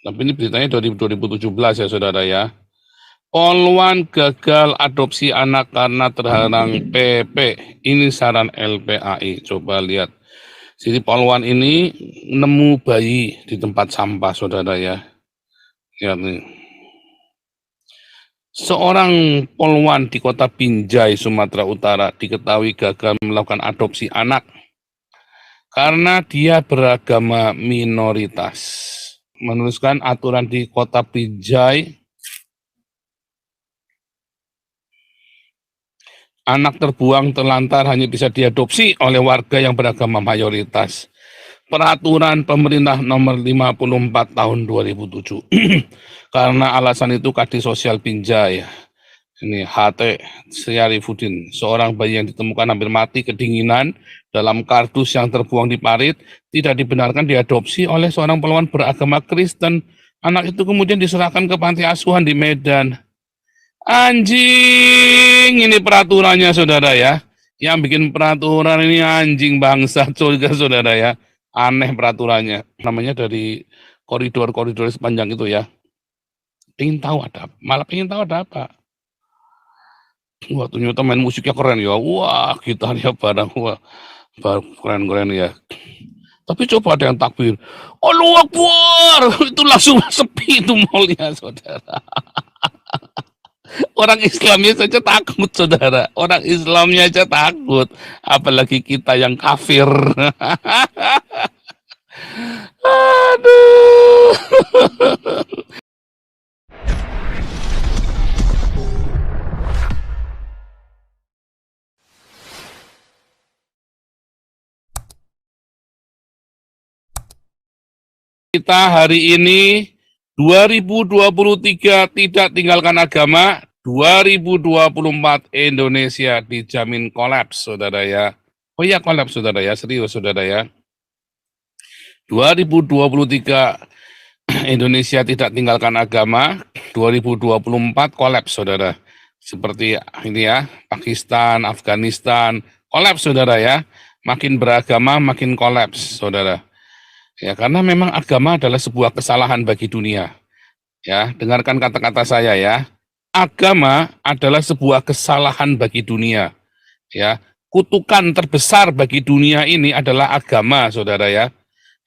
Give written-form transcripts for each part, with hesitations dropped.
Tapi ini beritanya 2017 ya saudara ya. Polwan gagal adopsi anak karena terhalang PP. Ini saran LPAI. Coba lihat. Jadi Polwan ini nemu bayi di tempat sampah saudara ya. Lihat nih. Seorang polwan di kota Binjai, Sumatera Utara diketahui gagal melakukan adopsi anak karena dia beragama minoritas. Menuliskan aturan di kota Binjai, anak terbuang terlantar hanya bisa diadopsi oleh warga yang beragama mayoritas. Peraturan pemerintah nomor 54 tahun 2007. Karena alasan itu Kadis Sosial Binjai, ini HT Syarifudin, seorang bayi yang ditemukan hampir mati kedinginan dalam kardus yang terbuang di parit, tidak dibenarkan diadopsi oleh seorang polwan beragama Kristen. Anak itu kemudian diserahkan ke panti asuhan di Medan. Anjing, ini peraturannya saudara ya. Yang bikin peraturan ini anjing bangsa juga saudara ya. Aneh peraturannya. Namanya dari koridor-koridor sepanjang itu ya. Pengen tahu ada, malah pengen tahu ada apa. Wah ternyata main musiknya keren ya. Wah gitarnya barang, wah keren-keren ya. Tapi coba ada yang takbir. Allahu Akbar, itu langsung sepi itu malnya saudara. Orang Islamnya saja takut saudara. Orang Islamnya aja takut. Apalagi kita yang kafir. Aduh. Kita hari ini 2023 tidak tinggalkan agama, 2024 Indonesia dijamin kolaps saudara ya. Oh iya kolaps saudara ya, serius saudara ya. 2023 Indonesia tidak tinggalkan agama, 2024 kolaps saudara. Seperti ini ya, Pakistan, Afghanistan, kolaps saudara ya. Makin beragama makin kolaps saudara. Ya, karena memang agama adalah sebuah kesalahan bagi dunia. Ya, dengarkan kata-kata saya ya. Agama adalah sebuah kesalahan bagi dunia. Ya, kutukan terbesar bagi dunia ini adalah agama, saudara ya.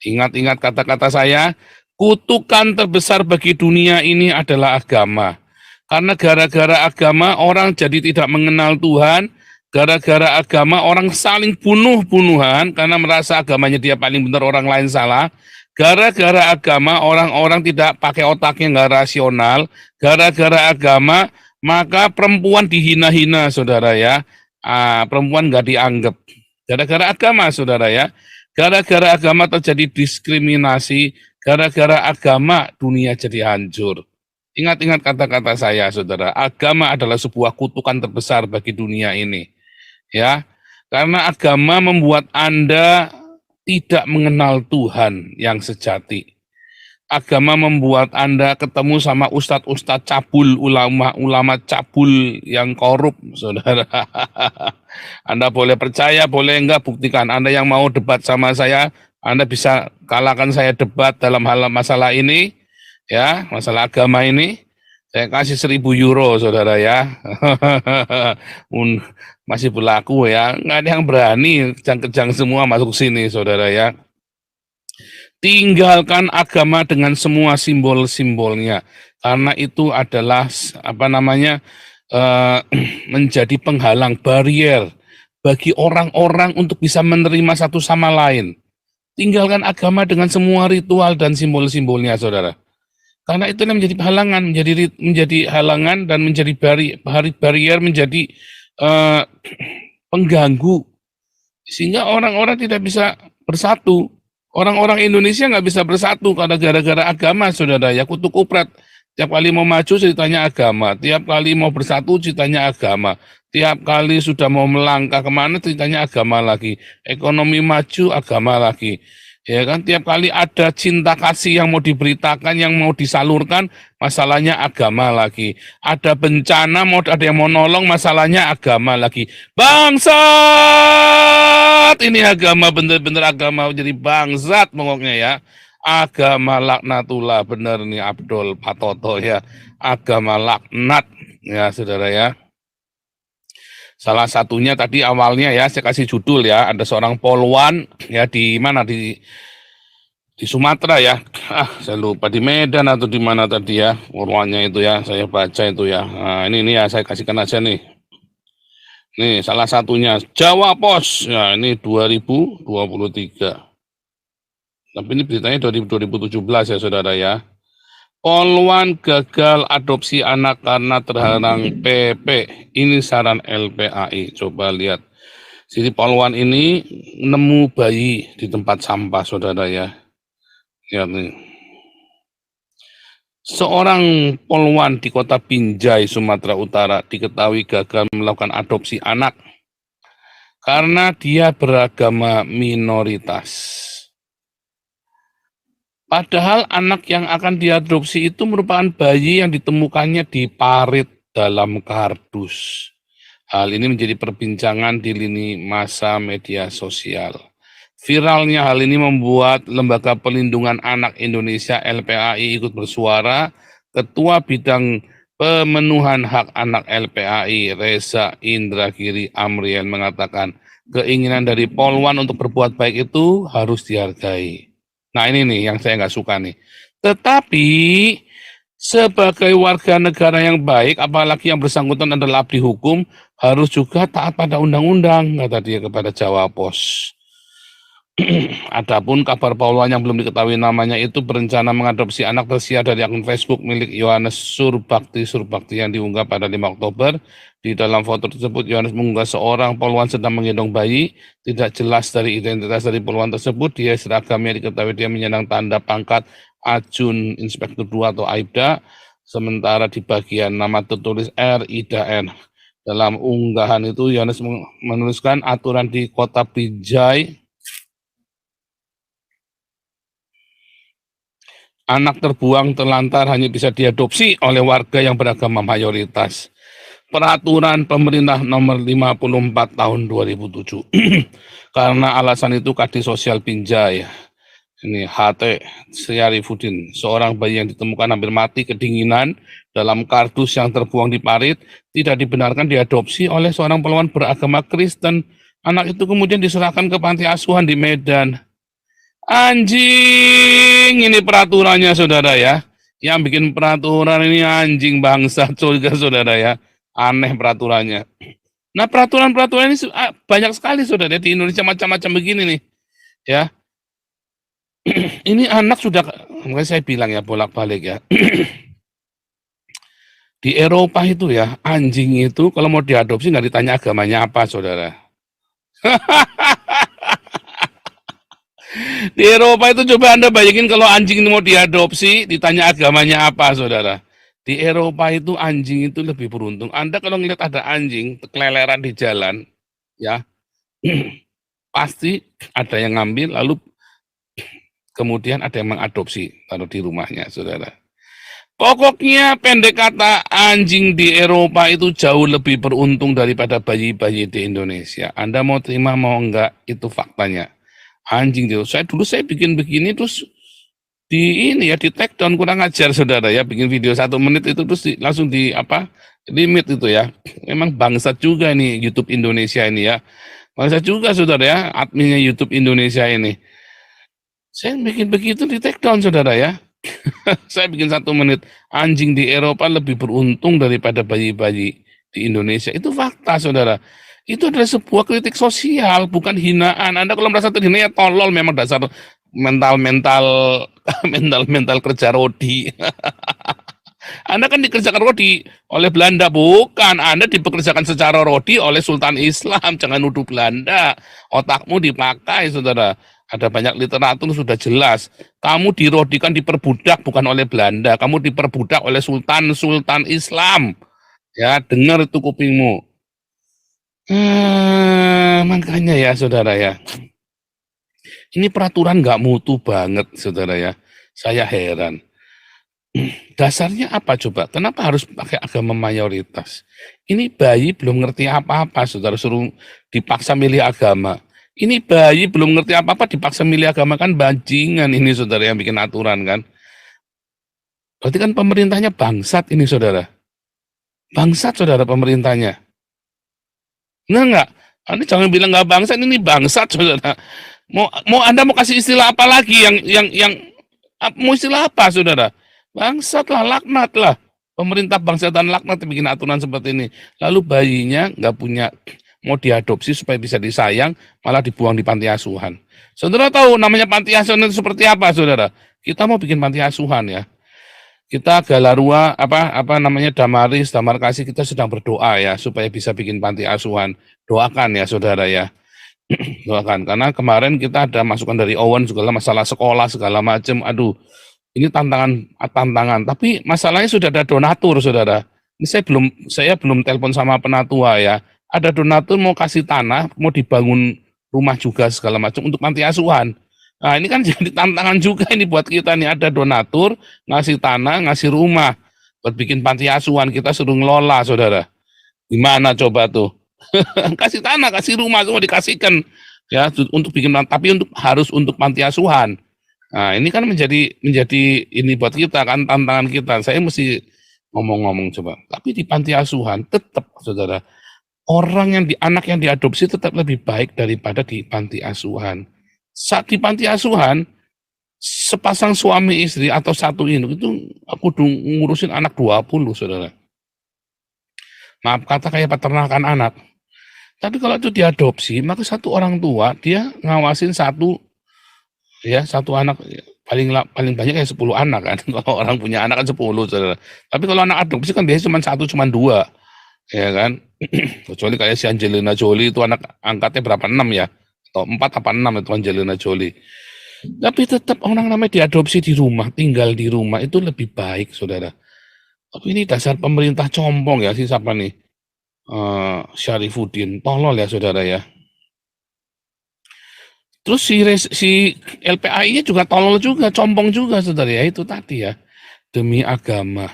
Ingat-ingat kata-kata saya, kutukan terbesar bagi dunia ini adalah agama. Karena gara-gara agama orang jadi tidak mengenal Tuhan, gara-gara agama orang saling bunuh-bunuhan karena merasa agamanya dia paling benar, orang lain salah. Gara-gara agama orang-orang tidak pakai otaknya, nggak rasional. Gara-gara agama maka perempuan dihina-hina saudara ya. Perempuan nggak dianggap. Gara-gara agama saudara ya. Gara-gara agama terjadi diskriminasi. Gara-gara agama dunia jadi hancur. Ingat-ingat kata-kata saya saudara. Agama adalah sebuah kutukan terbesar bagi dunia ini. Ya, karena agama membuat Anda tidak mengenal Tuhan yang sejati. Agama membuat Anda ketemu sama ustadz-ustadz cabul, ulama-ulama cabul yang korup, saudara. Anda boleh percaya, boleh enggak, buktikan. Anda yang mau debat sama saya, Anda bisa kalahkan saya debat dalam hal masalah ini, ya, masalah agama ini. Saya kasih 1.000 euro, saudara ya. Masih berlaku ya. Nggak ada yang berani, kejang-kejang semua masuk sini, saudara ya. Tinggalkan agama dengan semua simbol-simbolnya. Karena itu adalah, menjadi penghalang, barrier bagi orang-orang untuk bisa menerima satu sama lain. Tinggalkan agama dengan semua ritual dan simbol-simbolnya, saudara. Karena itu menjadi halangan, menjadi halangan dan menjadi barrier, menjadi pengganggu, sehingga orang-orang tidak bisa bersatu. Orang-orang Indonesia nggak bisa bersatu karena gara-gara agama, saudara ya. Kutuk kupret, tiap kali mau maju ceritanya agama, tiap kali mau bersatu ceritanya agama, tiap kali sudah mau melangkah kemana ceritanya agama lagi, ekonomi maju agama lagi. Ya kan, tiap kali ada cinta kasih yang mau diberitakan, yang mau disalurkan, masalahnya agama lagi. Ada bencana, ada yang mau nolong, masalahnya agama lagi. Bangsat! Ini agama, bener-bener agama jadi bangsat pokoknya ya. agama laknatullah, benar nih Abdul Patoto ya, agama laknat ya saudara ya. Salah satunya tadi awalnya ya saya kasih judul ya, ada seorang polwan ya di mana di Sumatera ya, saya lupa di Medan atau di mana tadi ya, polwannya itu ya, saya baca itu ya. Nah, ini ya saya kasihkan aja nih. Nih salah satunya Jawa Pos ya, ini 2023. Tapi ini beritanya 2017 ya saudara ya. Polwan gagal adopsi anak karena terhalang PP. Ini saran LPAI. Coba lihat. Jadi polwan ini nemu bayi di tempat sampah saudara ya. Lihat nih. Seorang polwan di kota Binjai, Sumatera Utara diketahui gagal melakukan adopsi anak karena dia beragama minoritas. Padahal anak yang akan diadopsi itu merupakan bayi yang ditemukannya di parit dalam kardus. Hal ini menjadi perbincangan di lini masa media sosial. Viralnya hal ini membuat Lembaga Pelindungan Anak Indonesia LPAI ikut bersuara. Ketua Bidang Pemenuhan Hak Anak LPAI Reza Indragiri Amriel mengatakan keinginan dari polwan untuk berbuat baik itu harus dihargai. Nah ini nih yang saya nggak suka nih. Tetapi sebagai warga negara yang baik, apalagi yang bersangkutan adalah abdi hukum, harus juga taat pada undang-undang, kata dia kepada Jawa Pos. Adapun kabar polwan yang belum diketahui namanya itu berencana mengadopsi anak tersiar dari akun Facebook milik Yohanes Surbakti yang diunggah pada 5 Oktober. Di dalam foto tersebut, Yohanes mengunggah seorang polwan sedang menggendong bayi. Tidak jelas dari identitas dari polwan tersebut. Dia seragamnya diketahui dia menyandang tanda pangkat Ajun Inspektur 2 atau Aibda. Sementara di bagian nama tertulis R Ida N. Dalam unggahan itu, Yohanes menuliskan aturan di kota Binjai. Anak terbuang terlantar hanya bisa diadopsi oleh warga yang beragama mayoritas. Peraturan pemerintah nomor 54 tahun 2007. Karena alasan itu Kadis Sosial Binjai, ini HT Syarifudin, seorang bayi yang ditemukan hampir mati kedinginan dalam kardus yang terbuang di parit, tidak dibenarkan diadopsi oleh seorang polwan beragama Kristen. Anak itu kemudian diserahkan ke panti asuhan di Medan. Anjing, ini peraturannya saudara ya. Yang bikin peraturan ini anjing bangsa juga saudara ya. Aneh peraturannya. Nah peraturan-peraturan ini banyak sekali saudara di Indonesia macam-macam begini nih. Ya, ini anak sudah, makanya saya bilang ya bolak-balik ya. Di Eropa itu ya, anjing itu kalau mau diadopsi nggak ditanya agamanya apa saudara. Di Eropa itu coba Anda bayangin kalau anjing ini mau diadopsi, ditanya agamanya apa, saudara. Di Eropa itu anjing itu lebih beruntung. Anda kalau ngeliat ada anjing keleleran di jalan, ya pasti ada yang ngambil, lalu kemudian ada yang mengadopsi, taruh di rumahnya, saudara. Pokoknya pendek kata, anjing di Eropa itu jauh lebih beruntung daripada bayi-bayi di Indonesia. Anda mau terima mau enggak, itu faktanya. Anjing itu. Saya bikin begini terus di ini ya di take down, kurang ajar saudara ya, bikin video 1 menit itu terus langsung di apa limit itu ya. Memang bangsat juga ini YouTube Indonesia ini ya. Bangsat juga saudara ya, adminnya YouTube Indonesia ini. Saya bikin begitu di take down saudara ya. Saya bikin 1 menit, anjing di Eropa lebih beruntung daripada bayi-bayi di Indonesia. Itu fakta saudara. Itu adalah sebuah kritik sosial, bukan hinaan. Anda kalau merasa terhina ya tolol, memang dasar mental kerja rodi. Anda kan dikerjakan rodi oleh Belanda, bukan. Anda dipekerjakan secara rodi oleh Sultan Islam. Jangan nuduh Belanda. Otakmu dipakai, saudara. Ada banyak literatur sudah jelas. Kamu dirodikan, diperbudak bukan oleh Belanda. Kamu diperbudak oleh Sultan Islam. Ya, dengar itu kupingmu. Makanya ya saudara ya, ini peraturan nggak mutu banget saudara ya, saya heran. Dasarnya apa coba, kenapa harus pakai agama mayoritas? Ini bayi belum ngerti apa-apa saudara, suruh dipaksa milih agama. Ini bayi belum ngerti apa-apa dipaksa milih agama, kan bajingan ini saudara yang bikin aturan kan. Berarti kan pemerintahnya bangsat ini saudara. Bangsat saudara pemerintahnya. Enggak. Anda jangan bilang nggak bangsat, ini bangsat saudara. Mau Anda mau kasih istilah apa lagi yang mau istilah apa saudara? Bangsat lah, laknat lah. Pemerintah bangsa dan laknat bikin aturan seperti ini. Lalu bayinya nggak punya, mau diadopsi supaya bisa disayang, malah dibuang di panti asuhan. Saudara tahu namanya panti asuhan itu seperti apa saudara? Kita mau bikin panti asuhan ya. Kita Galarua apa namanya Damaris, Damar Kasih, kita sedang berdoa ya supaya bisa bikin panti asuhan. Doakan ya saudara ya. Doakan, karena kemarin kita ada masukan dari Owen segala masalah sekolah segala macam. Aduh, ini tantangan, tapi masalahnya sudah ada donatur saudara. Ini saya belum telepon sama penatua ya. Ada donatur mau kasih tanah, mau dibangun rumah juga segala macam untuk panti asuhan. Nah ini kan jadi tantangan juga ini buat kita nih, ada donatur ngasih tanah, ngasih rumah buat bikin panti asuhan, kita suruh ngelola saudara. Gimana coba tuh? Kasih tanah, kasih rumah semua dikasihkan ya untuk bikin, tapi harus untuk panti asuhan. Nah, ini kan menjadi ini buat kita kan, tantangan kita. Saya mesti ngomong-ngomong coba. Tapi di panti asuhan tetap saudara, anak yang diadopsi tetap lebih baik daripada di panti asuhan. Saat di panti asuhan, sepasang suami istri atau satu induk itu aku ngurusin anak 20 saudara. Maaf kata kayak peternakan anak. Tapi kalau itu diadopsi, maka satu orang tua dia ngawasin satu anak, paling banyak ya 10 anak kan. Kalau orang punya anak kan 10 saudara. Tapi kalau anak adopsi kan biasanya cuma 1, cuma 2 ya kan. Kecuali kayak si Angelina Jolie itu anak angkatnya berapa, 6 ya, atau 4 apa 6 itu Angelina Jolie. Tapi tetap orang namanya diadopsi di rumah, tinggal di rumah itu lebih baik saudara. Tapi ini dasar pemerintah compong ya, si siapa nih, Syarifuddin, tolol ya saudara ya. Terus si LPAI-nya juga tolol juga, compong juga saudara ya, itu tadi ya. Demi agama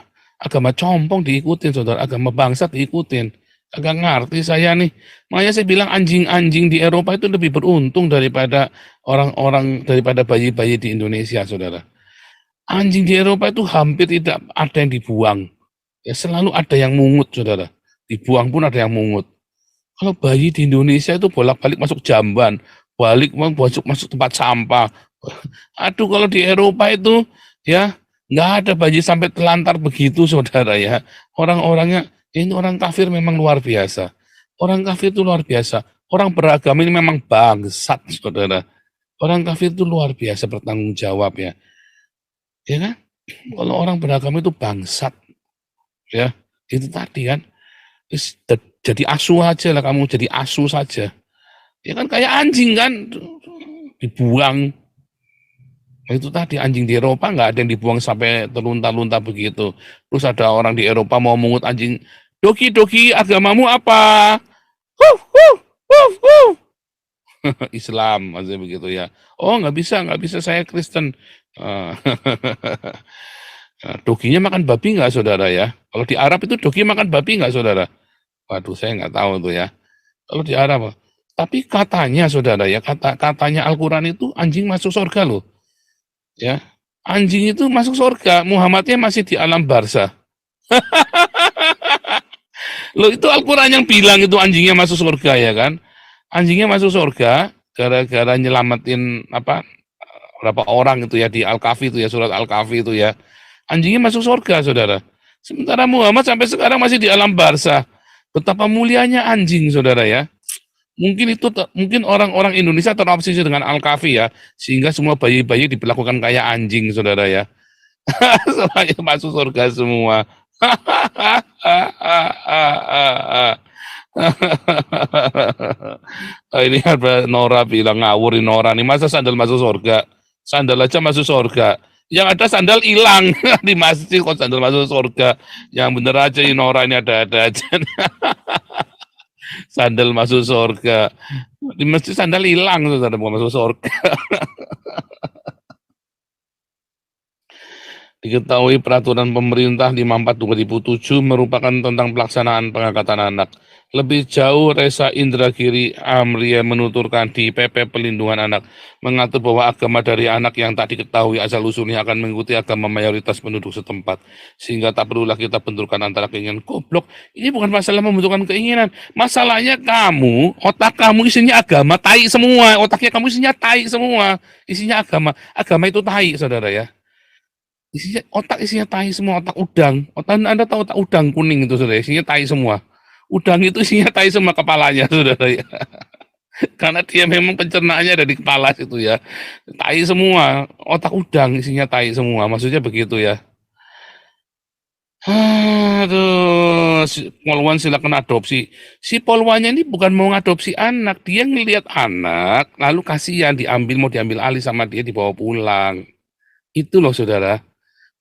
compong diikutin saudara, agama bangsa diikutin. Agak ngerti saya nih. Makanya saya bilang anjing-anjing di Eropa itu lebih beruntung daripada daripada bayi-bayi di Indonesia saudara. Anjing di Eropa itu hampir tidak ada yang dibuang. Ya selalu ada yang mungut saudara. Dibuang pun ada yang mungut. Kalau bayi di Indonesia itu bolak-balik masuk jamban, balik masuk tempat sampah. Aduh, kalau di Eropa itu ya nggak ada bayi sampai telantar begitu saudara ya. Orang-orangnya ini orang kafir memang luar biasa. Orang kafir itu luar biasa. Orang beragama ini memang bangsat saudara. Orang kafir itu luar biasa bertanggung jawab ya. Ya kan? Kalau orang beragama itu bangsat ya. Itu tadi kan. Jadi asuh aja lah, kamu jadi asuh saja. Ya kan kayak anjing kan, dibuang. Itu tadi anjing di Eropa nggak ada yang dibuang sampai terlunta-lunta begitu. Terus ada orang di Eropa mau mungut anjing, doki agamamu apa? Huh. Islam maksudnya begitu ya. Oh nggak bisa saya Kristen. Dokinya makan babi nggak saudara ya? Kalau di Arab itu doki makan babi nggak saudara? Waduh, saya nggak tahu tuh ya. Kalau di Arab, tapi katanya saudara ya, katanya Al-Quran itu anjing masuk surga loh. Ya, anjing itu masuk surga, Muhammadnya masih di alam barzah. Loh itu Al-Quran yang bilang itu anjingnya masuk surga ya kan? Anjingnya masuk surga gara-gara nyelamatin berapa orang itu ya di Al-Kahfi itu ya, surat Al-Kahfi itu ya. Anjingnya masuk surga saudara. Sementara Muhammad sampai sekarang masih di alam barzah. Betapa mulianya anjing saudara ya. Mungkin orang-orang Indonesia terobsesi dengan Al-Kahfi ya, sehingga semua bayi-bayi diperlakukan kayak anjing saudara ya. Semuanya masuk surga semua. Ini ada Nora bilang ngawur ini Nora nih, masa sandal masuk surga? Sandal aja masuk surga. Yang ada sandal hilang di masjid kok sandal masuk surga. Yang bener aja ini Nora ini ada-ada aja. Sandal masuk surga. Di masjid sandal hilang saudara, mau masuk surga. Diketahui peraturan pemerintah 54/2007 merupakan tentang pelaksanaan pengangkatan anak. Lebih jauh, Reza Indragiri Amria menuturkan di PP Pelindungan Anak mengatur bahwa agama dari anak yang tak diketahui asal-usulnya akan mengikuti agama mayoritas penduduk setempat. Sehingga tak perlulah kita benturkan antara keinginan. Goblok, ini bukan masalah membenturkan keinginan. Masalahnya kamu, otak kamu isinya agama, tai semua. Otaknya kamu isinya tai semua. Isinya agama. Agama itu tai, saudara ya. Isinya tai semua, otak udang. Anda tahu otak udang kuning itu, saudara, isinya tai semua. Udang itu isinya tai semua kepalanya, saudara ya. Karena dia memang pencernaannya ada di kepala situ ya. Tai semua, otak udang isinya tai semua, maksudnya begitu ya. Aduh, si Polwan silakan adopsi. Si Polwannya ini bukan mau ngadopsi anak, dia ngelihat anak, lalu kasihan mau diambil alih sama dia, dibawa pulang. Itu loh, saudara.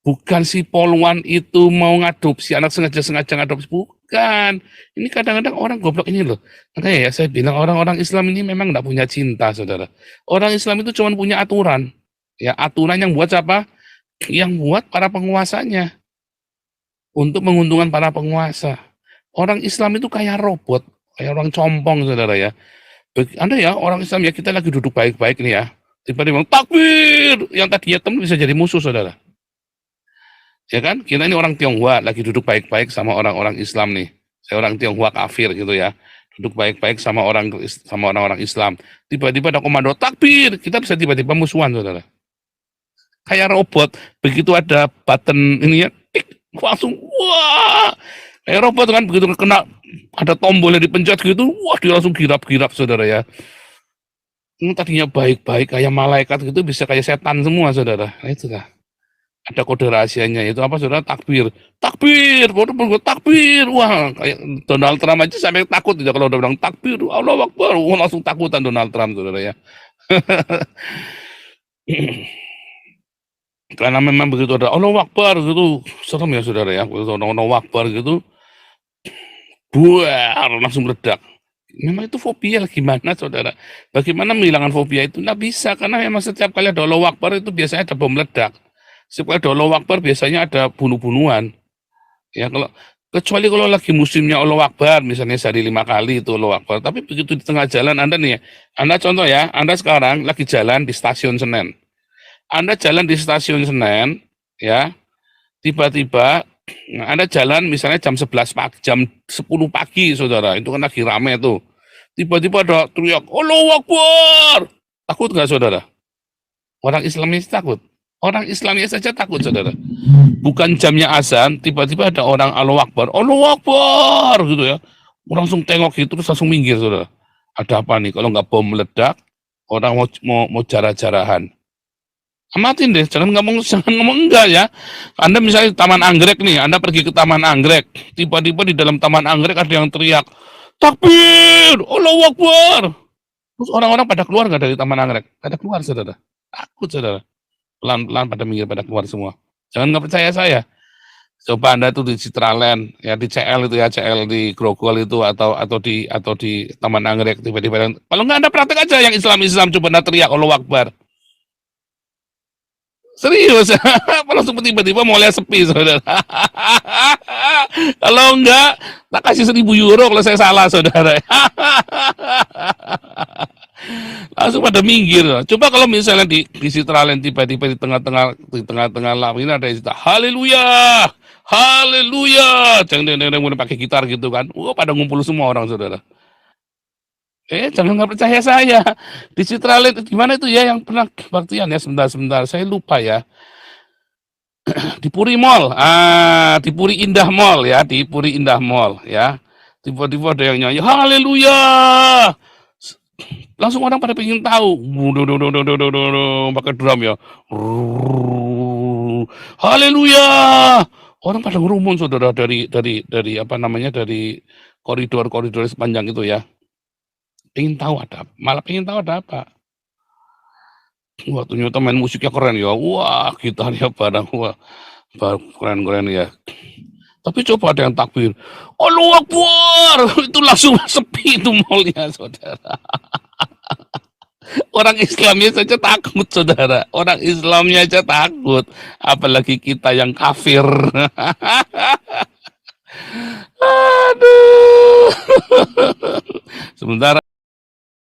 Bukan si Polwan itu mau ngadopsi anak, sengaja ngadopsi, bukan. Ini kadang-kadang orang goblok ini loh. Makanya ya saya bilang orang-orang Islam ini memang nggak punya cinta, saudara. Orang Islam itu cuma punya aturan. Ya, aturan yang buat siapa? Yang buat para penguasanya. Untuk menguntungkan para penguasa. Orang Islam itu kayak robot, kayak orang compong, saudara ya. Anda ya, orang Islam ya, kita lagi duduk baik-baik nih ya. Tiba-tiba takbir, yang tadinya teman bisa jadi musuh, saudara. Ya kan, kita ini orang Tionghoa lagi duduk baik-baik sama orang-orang Islam nih. Saya orang Tionghoa kafir gitu ya, duduk baik-baik sama orang-orang Islam. Tiba-tiba ada komando takbir, kita bisa tiba-tiba musuhan, saudara. Kayak robot, begitu ada button ini ya, tik, langsung wah, kayak robot kan, begitu kena ada tombolnya dipencet gitu, wah dia langsung girap-girap, saudara ya. Tadinya baik-baik kayak malaikat gitu bisa kayak setan semua, saudara. Nah, itulah. Ada kode rahasianya, itu apa, saudara? Takbir, takbir, takbir. Wah, kayak Donald Trump aja sampai takut ya kalau udah bilang takbir, Allah Akbar, langsung takutan Donald Trump, saudara ya. Karena memang begitu ada Allah Akbar gitu, serem ya, saudara ya. Begitu Allah Akbar gitu, buar, langsung meledak. Memang itu fobia gimana, saudara? Bagaimana menghilangkan fobia itu? Nggak bisa, karena memang setiap kali ada Allah Akbar itu biasanya ada bom meledak. Setiap kali ada Allah Akbar biasanya ada bunuh-bunuhan. Ya, kecuali kalau lagi musimnya Allah Akbar, misalnya sehari 5 kali itu Allah Akbar. Tapi begitu di tengah jalan Anda nih, Anda contoh ya, Anda sekarang lagi jalan di stasiun Senen. Anda jalan di stasiun Senen, ya, tiba-tiba Anda jalan misalnya jam 11 pagi, jam 10 pagi, saudara, itu kan lagi rame tuh. Tiba-tiba ada teriak, Allahu Akbar. Takut nggak, saudara? Orang Islamis takut. Orang Islamis saja takut, saudara. Bukan jamnya azan, tiba-tiba ada orang Allahu Akbar gitu ya. Orang langsung tengok gitu, terus langsung minggir, saudara. Ada apa nih? Kalau nggak bom meledak, orang mau jarah-jarahan. Amatin deh, jangan ngomong enggak ya. Anda misalnya di Taman Anggrek nih, Anda pergi ke Taman Anggrek, tiba-tiba di dalam Taman Anggrek ada yang teriak, takbir, Allahu Akbar. Terus orang-orang pada keluar nggak dari Taman Anggrek? Pada keluar, saudara. Takut, saudara. Pelan-pelan pada minggir, pada keluar semua. Jangan nggak percaya saya. Coba Anda tuh di Citraland, ya di CL itu ya, CL di Grogol itu atau di Taman Anggrek tiba-tiba. Kalau nggak Anda praktek aja yang Islam, coba Anda teriak Allahu Akbar. Serius, langsung tiba-tiba mau lihat sepi, saudara. Kalau enggak, tak kasih 1.000 euro kalau saya salah, saudara. Langsung pada minggir. Coba kalau misalnya di Citraland tiba-tiba di tengah-tengah laut ini ada istilah haleluya, haleluya, jangan pakai gitar gitu kan. Pada ngumpul semua orang, saudara. Jangan nggak percaya saya. Di Citraland gimana itu ya yang pernah kebaktian ya, sebentar, saya lupa ya. Di Puri Mall, di Puri Indah Mall ya, di Puri Indah Mall ya. Tiba-tiba ada yang nyanyi haleluya. Langsung orang pada pengen tahu. Pakai drum ya. Haleluya. Orang pada ngerumun, saudara, dari apa namanya, dari koridor-koridor sepanjang itu ya. Malah pengen tahu ada apa. Wah, ternyata main musiknya keren ya. Wah, gitarnya barang, wah, keren-keren ya. Tapi coba ada yang takbir, Allahu Akbar, itu langsung sepi itu mallnya, saudara. Orang Islamnya saja takut, saudara. Orang Islamnya aja takut. Apalagi kita yang kafir. Aduh. Sementara